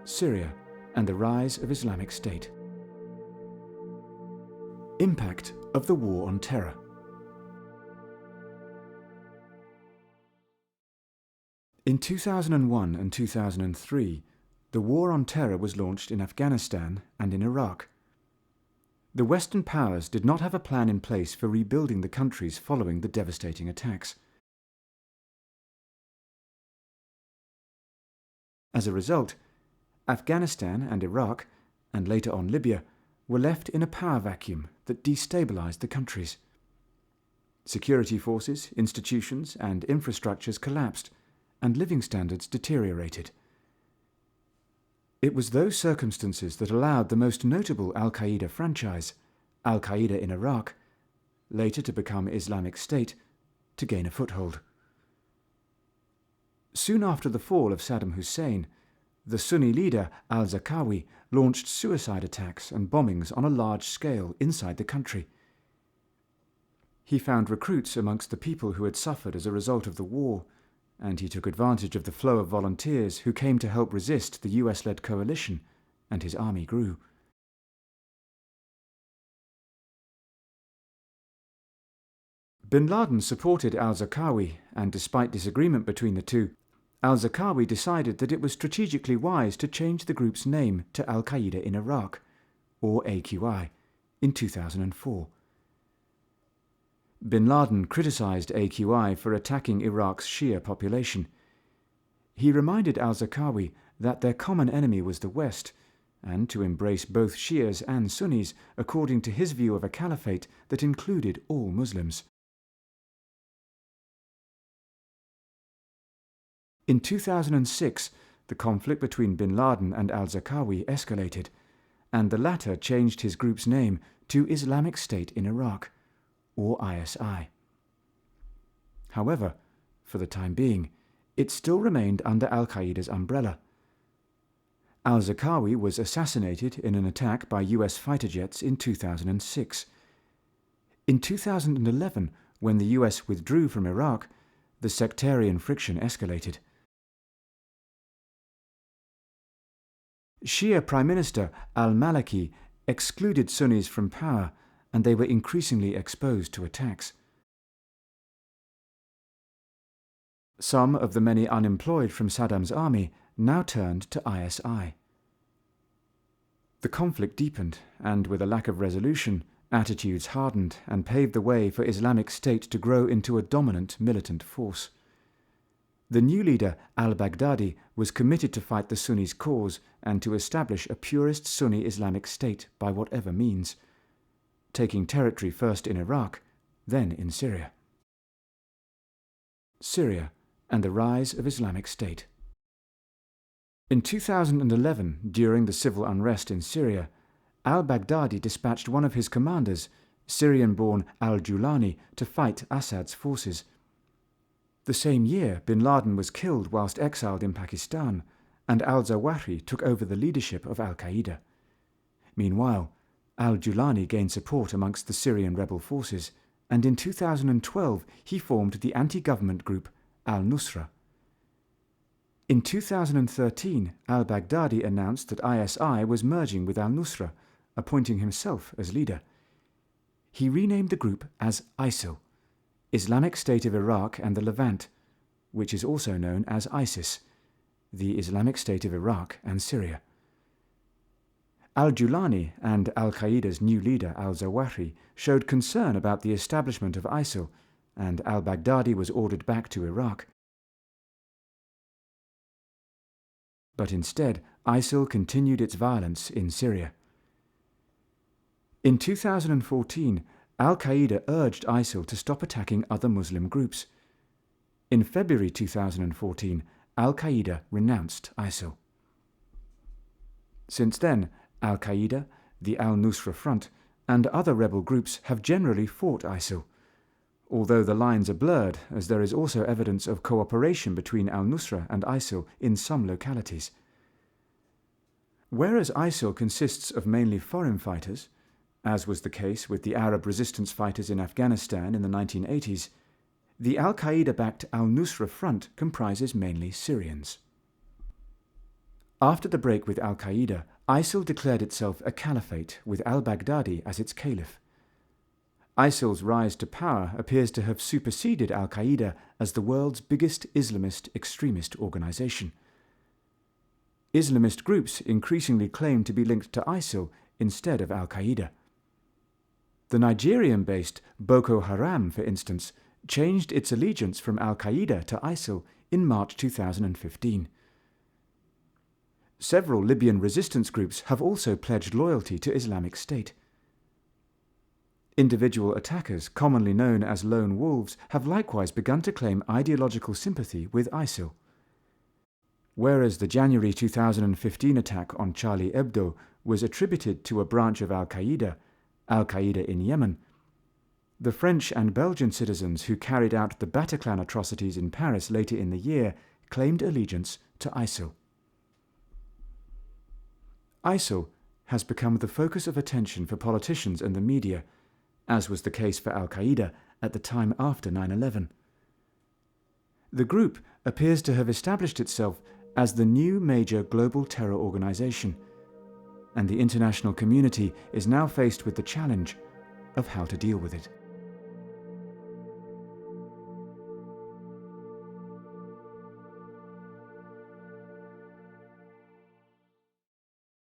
Syria, and the rise of Islamic State. Impact of the War on Terror. In 2001 and 2003, the War on Terror was launched in Afghanistan and in Iraq. The Western powers did not have a plan in place for rebuilding the countries following the devastating attacks. As a result, Afghanistan and Iraq, and later on Libya, were left in a power vacuum that destabilized the countries. Security forces, institutions, and infrastructures collapsed, and living standards deteriorated. It was those circumstances that allowed the most notable Al-Qaeda franchise, Al-Qaeda in Iraq, later to become Islamic State, to gain a foothold. Soon after the fall of Saddam Hussein, the Sunni leader al-Zarqawi launched suicide attacks and bombings on a large scale inside the country. He found recruits amongst the people who had suffered as a result of the war, and he took advantage of the flow of volunteers who came to help resist the US-led coalition, and his army grew. Bin Laden supported al-Zarqawi, and despite disagreement between the two, al-Zarqawi decided that it was strategically wise to change the group's name to Al-Qaeda in Iraq, or AQI, in 2004. Bin Laden criticized AQI for attacking Iraq's Shia population. He reminded al-Zarqawi that their common enemy was the West, and to embrace both Shias and Sunnis according to his view of a caliphate that included all Muslims. In 2006, the conflict between Bin Laden and al-Zarqawi escalated, and the latter changed his group's name to Islamic State in Iraq, or ISI. However, for the time being, it still remained under Al-Qaeda's umbrella. Al-Zarqawi was assassinated in an attack by US fighter jets in 2006. In 2011, when the US withdrew from Iraq, the sectarian friction escalated. Shia Prime Minister al-Maliki excluded Sunnis from power, and they were increasingly exposed to attacks. Some of the many unemployed from Saddam's army now turned to ISI. The conflict deepened, and with a lack of resolution, attitudes hardened and paved the way for Islamic State to grow into a dominant militant force. The new leader, al-Baghdadi, was committed to fight the Sunnis' cause and to establish a purist Sunni Islamic State by whatever means, taking territory first in Iraq, then in Syria. Syria and the rise of Islamic State. In 2011, during the civil unrest in Syria, al-Baghdadi dispatched one of his commanders, Syrian-born al-Julani, to fight Assad's forces. The same year, bin Laden was killed whilst exiled in Pakistan, and al-Zawahiri took over the leadership of Al-Qaeda. Meanwhile, al-Julani gained support amongst the Syrian rebel forces, and in 2012 he formed the anti-government group al-Nusra. In 2013, al-Baghdadi announced that ISI was merging with al-Nusra, appointing himself as leader. He renamed the group as ISIL, Islamic State of Iraq and the Levant, which is also known as ISIS, the Islamic State of Iraq and Syria. Al-Julani and Al-Qaeda's new leader al-Zawahiri showed concern about the establishment of ISIL, and al-Baghdadi was ordered back to Iraq. But instead, ISIL continued its violence in Syria. In 2014, Al-Qaeda urged ISIL to stop attacking other Muslim groups. In February 2014, Al-Qaeda renounced ISIL. Since then, Al-Qaeda, the al-Nusra Front, and other rebel groups have generally fought ISIL, although the lines are blurred as there is also evidence of cooperation between al-Nusra and ISIL in some localities. Whereas ISIL consists of mainly foreign fighters, as was the case with the Arab resistance fighters in Afghanistan in the 1980s, the Al-Qaeda-backed al-Nusra Front comprises mainly Syrians. After the break with Al-Qaeda, ISIL declared itself a caliphate with al-Baghdadi as its caliph. ISIL's rise to power appears to have superseded Al-Qaeda as the world's biggest Islamist extremist organization. Islamist groups increasingly claim to be linked to ISIL instead of Al-Qaeda. The Nigerian-based Boko Haram, for instance, changed its allegiance from Al-Qaeda to ISIL in March 2015. Several Libyan resistance groups have also pledged loyalty to Islamic State. Individual attackers, commonly known as lone wolves, have likewise begun to claim ideological sympathy with ISIL. Whereas the January 2015 attack on Charlie Hebdo was attributed to a branch of Al-Qaeda, Al-Qaeda in Yemen, the French and Belgian citizens who carried out the Bataclan atrocities in Paris later in the year claimed allegiance to ISIL. ISIL has become the focus of attention for politicians and the media, as was the case for Al-Qaeda at the time after 9/11. The group appears to have established itself as the new major global terror organization, and the international community is now faced with the challenge of how to deal with it.